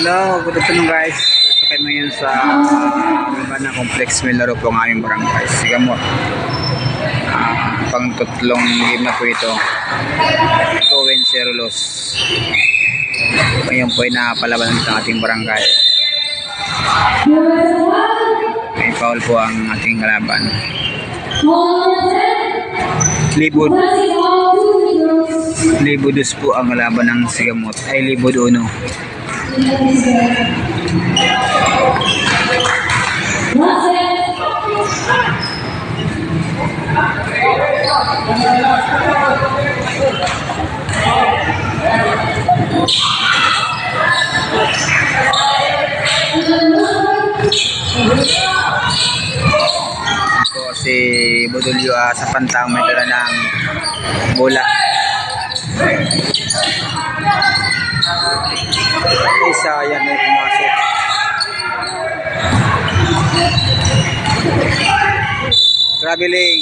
Hello, good afternoon guys. Ito kayo ngayon sa Urbana Complex. May laro po ang aming barangay. Sigamot. Pang tatlong game na po ito. 2-0 loss. Ngayon po ay napalaban ng ating barangay. May foul po ang ating kalaban. Libudus po ang laban ng Sigamot. Ay Libud Uno. Ito si Budulyo sa pantang may dala ng bola. Isa yan ay pumasok. Traveling.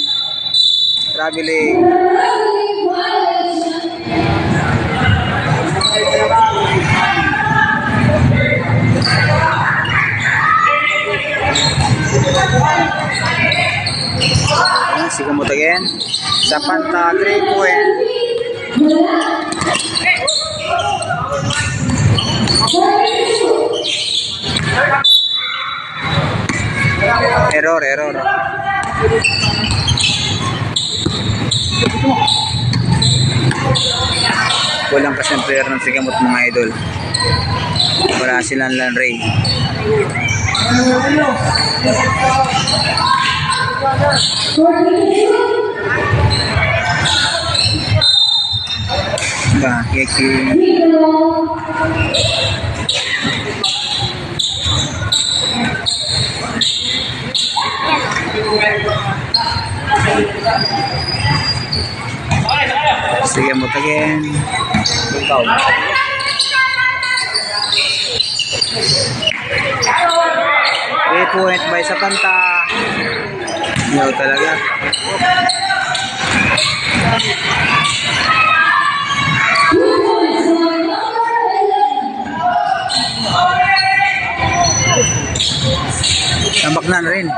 Sigamot again. Sa panta 3 point. Error. Kulang kasi ang player ng Sigamot mga idol. Wala silang Lanray. Sigamot again. Ikaw. Point by sa panta. Yo talaga. Tambak na rin.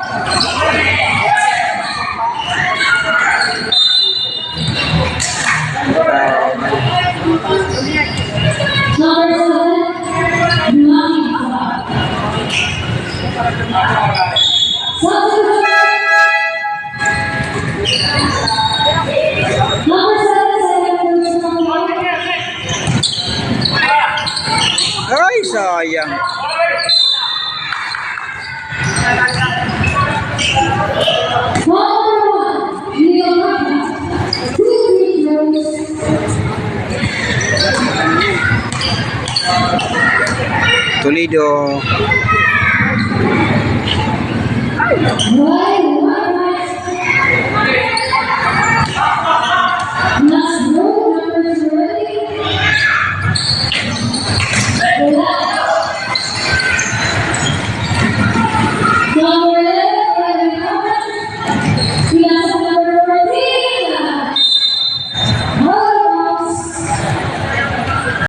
Ay, sayang. Toledo.